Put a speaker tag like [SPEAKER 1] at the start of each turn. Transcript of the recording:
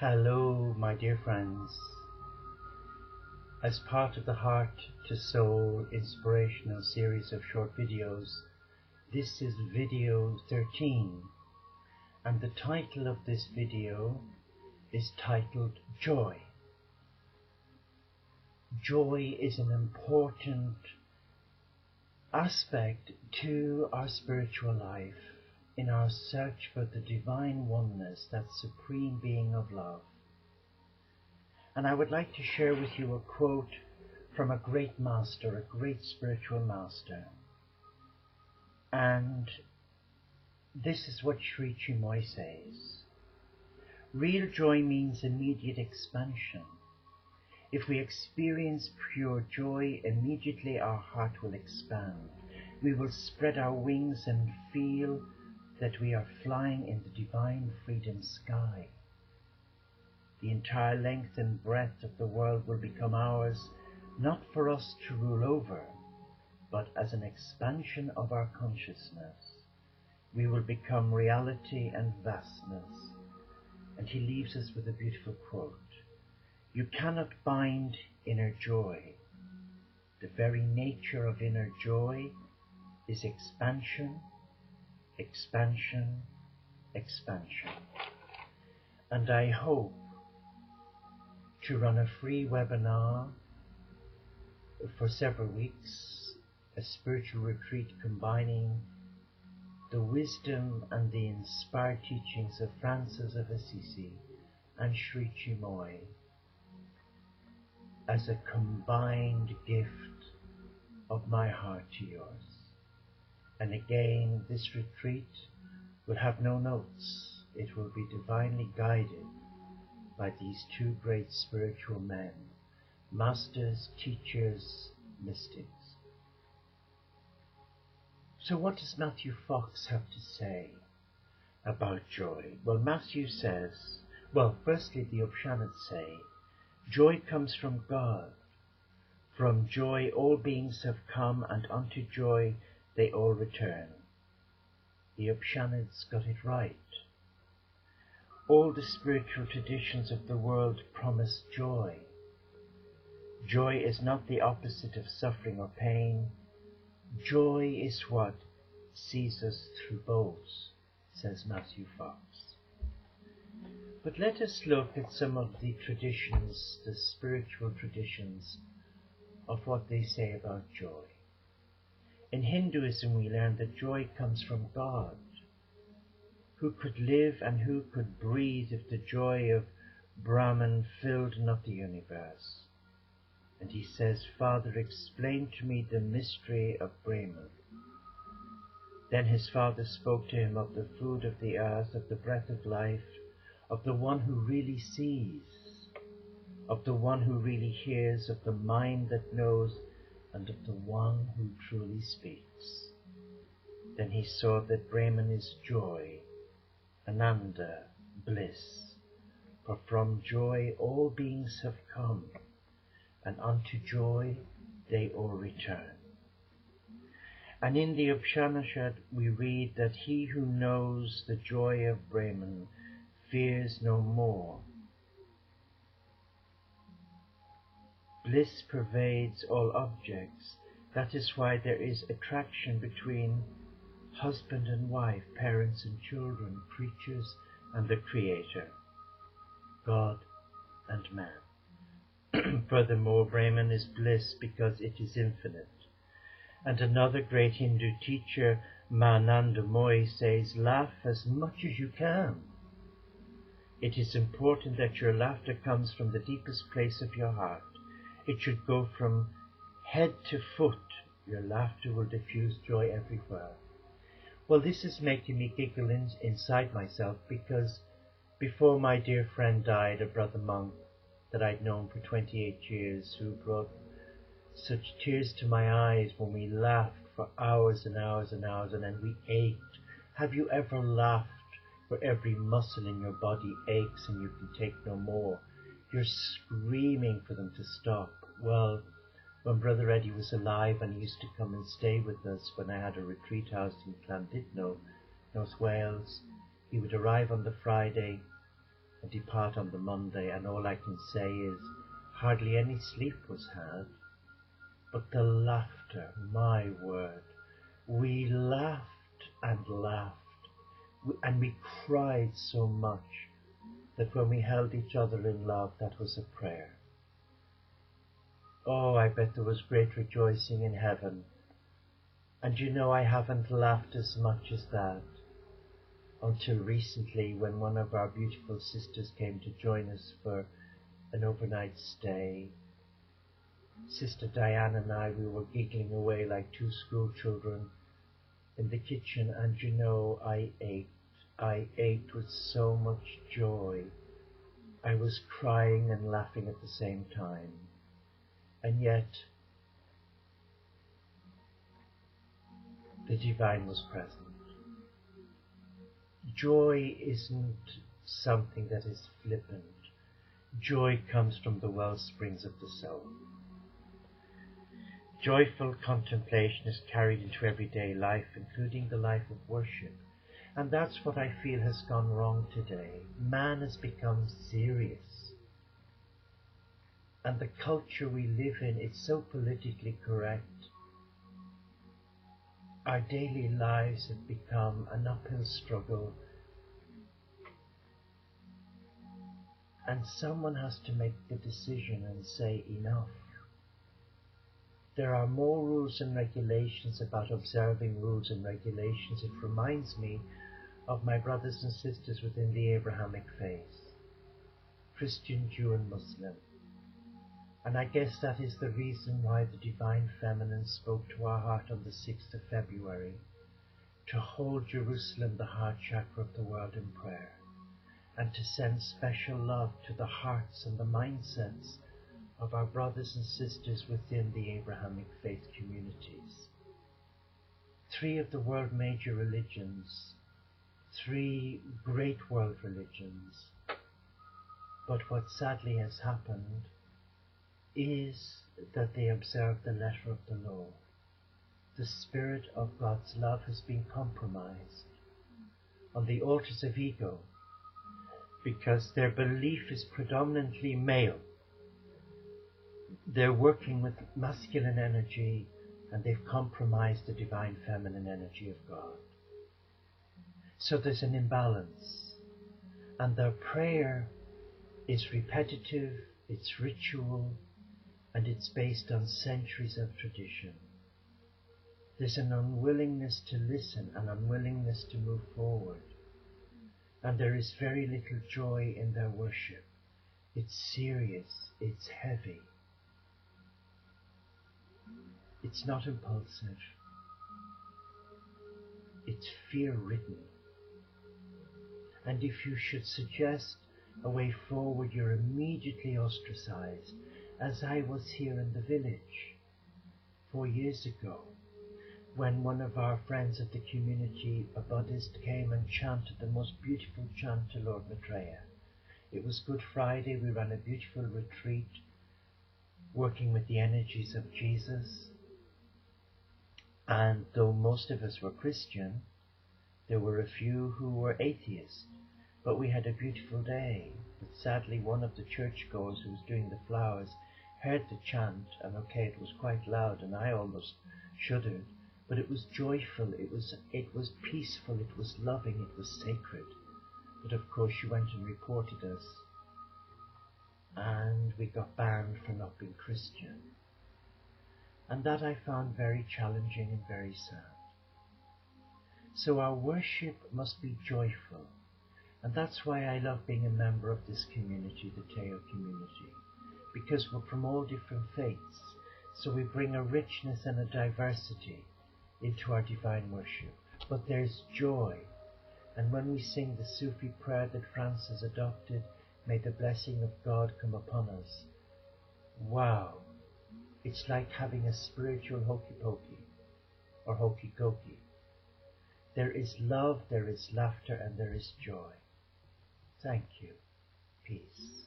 [SPEAKER 1] Hello, my dear friends. As part of the Heart to Soul inspirational series of short videos, this is video 13, and the title of this video is titled Joy. Joy is an important aspect to our spiritual life in our search for the divine oneness, that supreme being of love. And I would like to share with you a quote from a great master, a great spiritual master. And this is what Sri Chinmoy says. Real joy means immediate expansion. If we experience pure joy, immediately our heart will expand. We will spread our wings and feel that we are flying in the divine freedom sky. The entire length and breadth of the world will become ours, not for us to rule over, but as an expansion of our consciousness. We will become reality and vastness. And he leaves us with a beautiful quote. You cannot bind inner joy. The very nature of inner joy is expansion, expansion, expansion. And I hope to run a free webinar for several weeks, a spiritual retreat combining the wisdom and the inspired teachings of Francis of Assisi and Sri Chinmoy as a combined gift of my heart to yours. And again, this retreat will have no notes. It will be divinely guided by these two great spiritual men, masters, teachers, mystics. So what does Matthew Fox have to say about joy? Well, Matthew says, firstly the Upanishads say, joy comes from God. From joy all beings have come, and unto joy they all return. The Upanishads got it right. All the spiritual traditions of the world promise joy. Joy is not the opposite of suffering or pain. Joy is what sees us through both, says Matthew Fox. But let us look at some of the traditions, the spiritual traditions, of what they say about joy. In Hinduism we learn that joy comes from God. Who could live and who could breathe if the joy of Brahman filled not the universe? And he says, Father, explain to me the mystery of Brahman. Then his father spoke to him of the food of the earth, of the breath of life, of the one who really sees, of the one who really hears, of the mind that knows, and of the one who truly speaks. Then he saw that Brahman is joy, Ananda, bliss. For from joy all beings have come, and unto joy they all return. And in the Upanishad we read that he who knows the joy of Brahman fears no more. Bliss pervades all objects. That is why there is attraction between husband and wife, parents and children, creatures and the Creator, God and man. Furthermore, Brahman is bliss because it is infinite. And another great Hindu teacher, Mananda Moy, says, laugh as much as you can. It is important that your laughter comes from the deepest place of your heart. It should go from head to foot. Your laughter will diffuse joy everywhere. Well, this is making me giggle inside myself, because before my dear friend died, a brother monk that I'd known for 28 years, who brought such tears to my eyes when we laughed for hours and hours and hours, and then we ached. Have you ever laughed where every muscle in your body aches and you can take no more? You're screaming for them to stop. Well, when Brother Eddie was alive and he used to come and stay with us when I had a retreat house in Llandudno, North Wales, he would arrive on the Friday and depart on the Monday, and all I can say is hardly any sleep was had. But the laughter, my word, we laughed and laughed, and we cried so much that when we held each other in love, that was a prayer. Oh, I bet there was great rejoicing in heaven. And you know, I haven't laughed as much as that until recently, when one of our beautiful sisters came to join us for an overnight stay. Sister Diane and I, we were giggling away like two school children in the kitchen, and you know, I ate with so much joy. I was crying and laughing at the same time. And yet, the divine was present. Joy isn't something that is flippant. Joy comes from the well springs of the soul. Joyful contemplation is carried into everyday life, including the life of worship. And that's what I feel has gone wrong today. Man has become serious. And the culture we live in is so politically correct. Our daily lives have become an uphill struggle. And someone has to make the decision and say enough. There are more rules and regulations about observing rules and regulations. It reminds me of my brothers and sisters within the Abrahamic faith, Christian, Jew and Muslim. And I guess that is the reason why the Divine Feminine spoke to our heart on the 6th of February, to hold Jerusalem, the heart chakra of the world, in prayer, and to send special love to the hearts and the mindsets of our brothers and sisters within the Abrahamic faith communities. 3 of the world major religions, 3 great world religions. But what sadly has happened is that they observe the letter of the law. The spirit of God's love has been compromised on the altars of ego, because their belief is predominantly male. They're working with masculine energy, and they've compromised the divine feminine energy of God. So there's an imbalance, and their prayer is repetitive, it's ritual, and it's based on centuries of tradition. There's an unwillingness to listen, an unwillingness to move forward. And there is very little joy in their worship. It's serious, it's heavy. It's not impulsive. It's fear-ridden. And if you should suggest a way forward, you're immediately ostracized, as I was here in the village 4 years ago, when one of our friends of the community, a Buddhist, came and chanted the most beautiful chant to Lord Maitreya. It was Good Friday. We ran a beautiful retreat working with the energies of Jesus. And though most of us were Christian, there were a few who were atheist. But we had a beautiful day. But sadly, one of the churchgoers who was doing the flowers heard the chant, and okay, it was quite loud, and I almost shuddered. But it was joyful, it was peaceful, it was loving, it was sacred. But of course she went and reported us, and we got banned for not being Christian. And that I found very challenging and very sad. So our worship must be joyful. And that's why I love being a member of this community, the Teo community. Because we're from all different faiths. So we bring a richness and a diversity into our divine worship. But there's joy. And when we sing the Sufi prayer that Francis adopted, may the blessing of God come upon us. Wow. It's like having a spiritual hokey pokey or hokey cokey. There is love, there is laughter, and there is joy. Thank you. Peace.